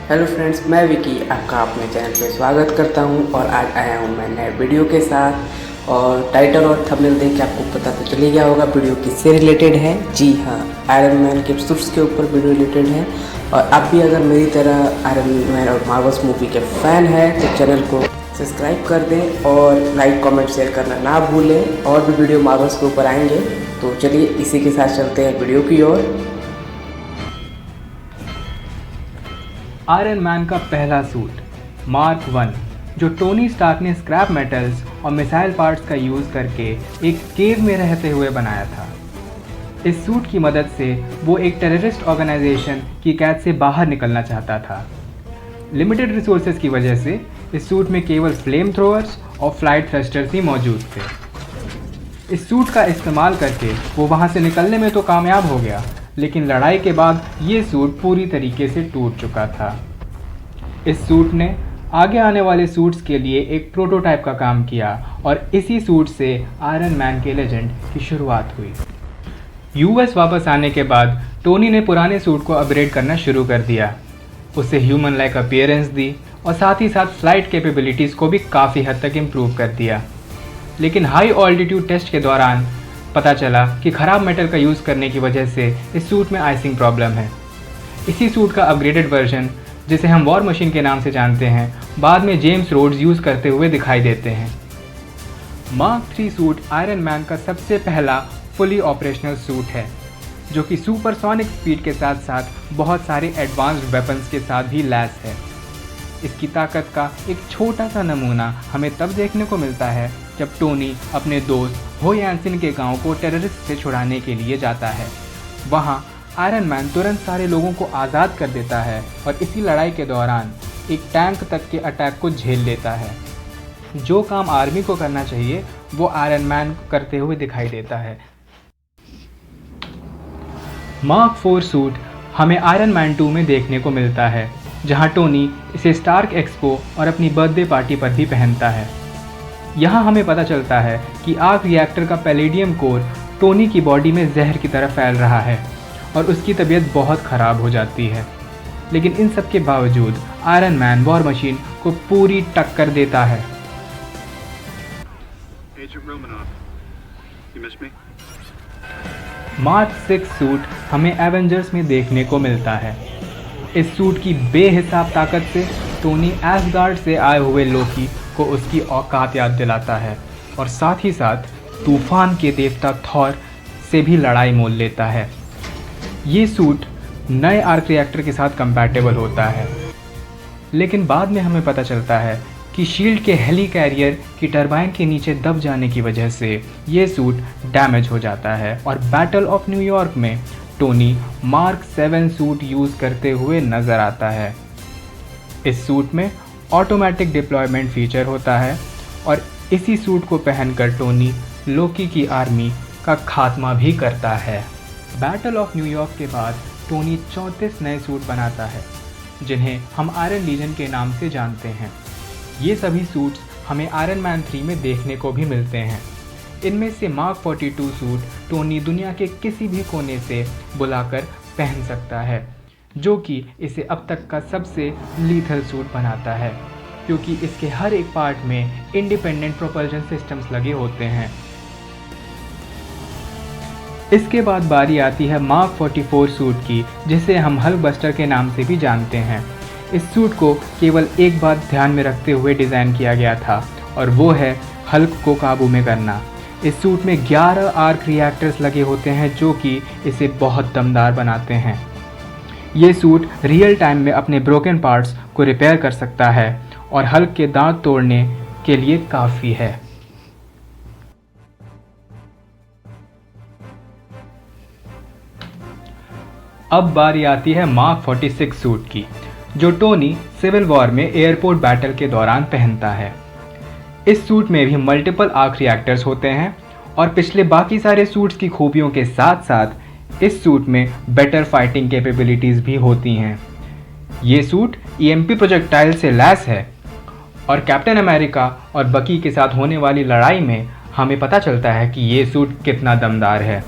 Hello friends, मैं विकी आपका अपने चैनल पे स्वागत करता हूं और आज आया हूं मैं नए वीडियो के साथ। और टाइटल और थंबनेल देख के आपको पता तो चल ही गया होगा वीडियो किससे रिलेटेड है। जी हाँ, आयरन मैन के सूट्स के ऊपर वीडियो रिलेटेड है। और आप भी अगर मेरी तरह आयरन मैन और मार्वल्स मूवी के फ़ैन हैं तो चैनल को सब्सक्राइब कर दें और लाइक कमेंट शेयर करना ना भूलें। और भी वीडियो मार्वल्स के ऊपर आएंगे, तो चलिए इसी के साथ चलते हैं वीडियो की ओर। आयरन मैन का पहला सूट मार्क 1, जो टोनी स्टार्क ने स्क्रैप मेटल्स और मिसाइल पार्ट्स का यूज़ करके एक केव में रहते हुए बनाया था। इस सूट की मदद से वो एक टेररिस्ट ऑर्गेनाइजेशन की कैद से बाहर निकलना चाहता था। लिमिटेड रिसोर्सेज की वजह से इस सूट में केवल फ्लेम थ्रोअर्स और फ्लाइट थ्रस्टर्स ही मौजूद थे। इस सूट का इस्तेमाल करके वो वहाँ से निकलने में तो कामयाब हो गया, लेकिन लड़ाई के बाद ये सूट पूरी तरीके से टूट चुका था। इस सूट ने आगे आने वाले सूट्स के लिए एक प्रोटोटाइप का काम किया और इसी सूट से आयरन मैन के लेजेंड की शुरुआत हुई। यूएस वापस आने के बाद टोनी ने पुराने सूट को अपग्रेड करना शुरू कर दिया, उसे ह्यूमन लाइक अपीयरेंस दी और साथ ही साथ फ्लाइट कैपेबिलिटीज़ को भी काफ़ी हद तक इम्प्रूव कर दिया। लेकिन हाई ऑल्टीट्यूड टेस्ट के दौरान पता चला कि ख़राब मेटल का यूज़ करने की वजह से इस सूट में आइसिंग प्रॉब्लम है। इसी सूट का अपग्रेडेड वर्जन, जिसे हम वॉर मशीन के नाम से जानते हैं, बाद में जेम्स रोड्स यूज़ करते हुए दिखाई देते हैं। मार्क 3 सूट आयरन मैन का सबसे पहला फुली ऑपरेशनल सूट है, जो कि सुपरसोनिक स्पीड के साथ साथ बहुत सारे एडवांस्ड वेपन्स के साथ भी लैस है। इसकी ताकत का एक छोटा सा नमूना हमें तब देखने को मिलता है जब टोनी अपने दोस्त हो यानसिन के गांव को टेररिस्ट से छुड़ाने के लिए जाता है। वहां आयरन मैन तुरंत सारे लोगों को आज़ाद कर देता है और इसी लड़ाई के दौरान एक टैंक तक के अटैक को झेल लेता है। जो काम आर्मी को करना चाहिए वो आयरन मैन करते हुए दिखाई देता है। मार्क 4 सूट हमें आयरन मैन 2 में देखने को मिलता है, जहां टोनी इसे स्टार्क एक्सपो और अपनी बर्थडे पार्टी पर भी पहनता है। यहाँ हमें पता चलता है कि आर्क रिएक्टर का पैलेडियम कोर टोनी की बॉडी में जहर की तरह फैल रहा है और उसकी तबीयत बहुत ख़राब हो जाती है। लेकिन इन सब के बावजूद आयरन मैन वॉर मशीन को पूरी टक्कर देता है। मार्क 6 सूट हमें एवेंजर्स में देखने को मिलता है। इस सूट की बेहिसाब ताकत से टोनी एसगार्ड से आए हुए लोकी को उसकी औकात याद दिलाता है और साथ ही साथ तूफान के देवता थॉर से भी लड़ाई मोल लेता है। ये सूट नए आर्क रिएक्टर के साथ कंपैटिबल होता है, लेकिन बाद में हमें पता चलता है कि शील्ड के हेली कैरियर की टरबाइन के नीचे दब जाने की वजह से ये सूट डैमेज हो जाता है और बैटल ऑफ न्यूयॉर्क में टोनी मार्क 7 सूट यूज़ करते हुए नज़र आता है। इस सूट में ऑटोमेटिक डिप्लॉयमेंट फीचर होता है और इसी सूट को पहनकर टोनी लोकी की आर्मी का खात्मा भी करता है। बैटल ऑफ न्यूयॉर्क के बाद टोनी 34 नए सूट बनाता है, जिन्हें हम आयरन लीजन के नाम से जानते हैं। ये सभी सूट्स हमें आयरन मैन 3 में देखने को भी मिलते हैं। इनमें से मार्क 42 सूट टोनी दुनिया के किसी भी कोने से बुलाकर पहन सकता है, जो कि इसे अब तक का सबसे लीथल सूट बनाता है, क्योंकि इसके हर एक पार्ट में इंडिपेंडेंट प्रोपल्शन सिस्टम्स लगे होते हैं। इसके बाद बारी आती है मार्क 44 सूट की, जिसे हम हल्क बस्टर के नाम से भी जानते हैं। इस सूट को केवल एक बात ध्यान में रखते हुए डिज़ाइन किया गया था, और वो है हल्क को काबू में करना। इस सूट में 11 आर्क रिएक्टर्स लगे होते हैं, जो कि इसे बहुत दमदार बनाते हैं। ये सूट रियल टाइम में अपने ब्रोकन पार्ट्स को रिपेयर कर सकता है और हल्क के दांत तोड़ने के लिए काफ़ी है। अब बारी आती है मार्क 46 सूट की, जो टोनी सिविल वॉर में एयरपोर्ट बैटल के दौरान पहनता है। इस सूट में भी मल्टीपल आर्क रिएक्टर्स होते हैं और पिछले बाकी सारे सूट्स की खूबियों के साथ साथ इस सूट में बेटर फाइटिंग कैपेबिलिटीज़ भी होती हैं। ये सूट ईएमपी प्रोजेक्टाइल से लैस है और कैप्टन अमेरिका और बकी के साथ होने वाली लड़ाई में हमें पता चलता है कि ये सूट कितना दमदार है।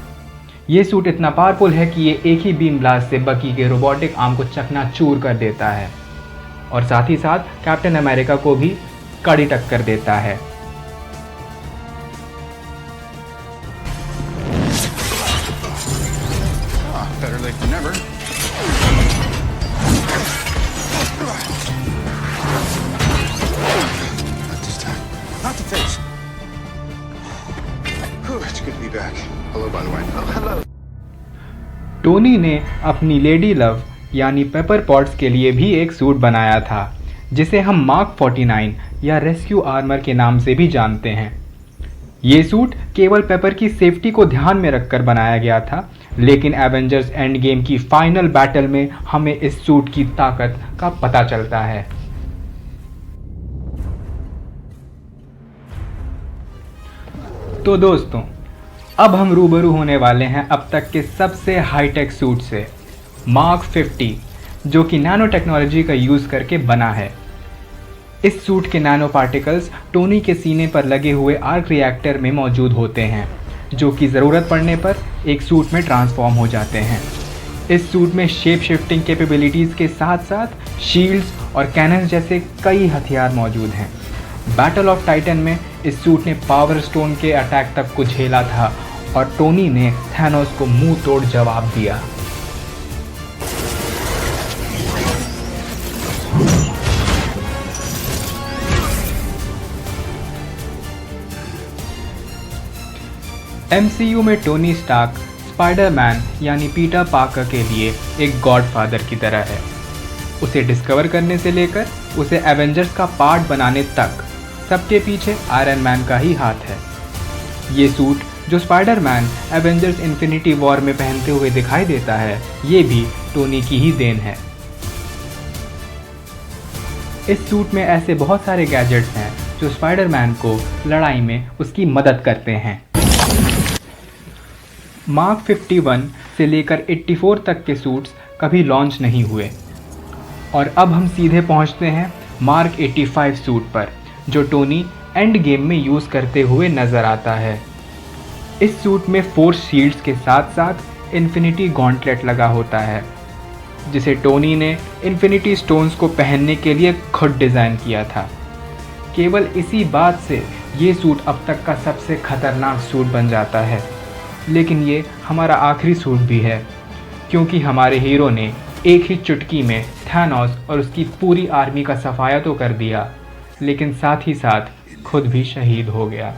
ये सूट इतना पावरफुल है कि ये एक ही बीम ब्लास्ट से बकी के रोबोटिक आर्म को चकनाचूर कर देता है। और साथ ही साथ कैप्टन अमेरिका को भी कड़ी टक्कर देता है। Better late than never. Not this time. Not the face. Whew, it's good to be back. Hello, by the way. Oh, hello. Tony ने अपनी लेडी लव यानी पेपर पॉट्स के लिए भी एक सूट बनाया था, जिसे हम मार्क 49 या रेस्क्यू आर्मर के नाम से भी जानते हैं। ये सूट केवल पेपर की सेफ्टी को ध्यान में रखकर बनाया गया था, लेकिन एवेंजर्स एंड गेम की फाइनल बैटल में हमें इस सूट की ताकत का पता चलता है। तो दोस्तों, अब हम रूबरू होने वाले हैं अब तक के सबसे हाईटेक सूट से, मार्क 50, जो कि नैनो टेक्नोलॉजी का यूज़ करके बना है। इस सूट के नैनो पार्टिकल्स टोनी के सीने पर लगे हुए आर्क रिएक्टर में मौजूद होते हैं, जो कि ज़रूरत पड़ने पर एक सूट में ट्रांसफॉर्म हो जाते हैं। इस सूट में शेप शिफ्टिंग कैपेबिलिटीज़ के साथ साथ शील्ड्स और कैनन्स जैसे कई हथियार मौजूद हैं। बैटल ऑफ टाइटन में इस सूट ने पावर स्टोन के अटैक तक को झेला था और टोनी ने थैनोस को मुंह तोड़ जवाब दिया। MCU में टोनी स्टार्क स्पाइडरमैन यानी पीटर पार्कर के लिए एक गॉडफादर की तरह है। उसे डिस्कवर करने से लेकर उसे एवेंजर्स का पार्ट बनाने तक सबके पीछे आयरन मैन का ही हाथ है। ये सूट जो स्पाइडरमैन एवेंजर्स इन्फिनिटी वॉर में पहनते हुए दिखाई देता है, ये भी टोनी की ही देन है। इस सूट में ऐसे बहुत सारे गैजेट्स हैं जो स्पाइडरमैन को लड़ाई में उसकी मदद करते हैं। मार्क 51 से लेकर 84 तक के सूट्स कभी लॉन्च नहीं हुए और अब हम सीधे पहुंचते हैं मार्क 85 सूट पर, जो टोनी एंड गेम में यूज़ करते हुए नज़र आता है। इस सूट में फोर्स शील्ड्स के साथ साथ इन्फिनिटी गॉन्टलेट लगा होता है, जिसे टोनी ने इन्फिनिटी स्टोन्स को पहनने के लिए खुद डिज़ाइन किया था। केवल इसी बात से ये सूट अब तक का सबसे खतरनाक सूट बन जाता है। लेकिन ये हमारा आखिरी सूट भी है, क्योंकि हमारे हीरो ने एक ही चुटकी में थैनोस और उसकी पूरी आर्मी का सफाया तो कर दिया, लेकिन साथ ही साथ खुद भी शहीद हो गया।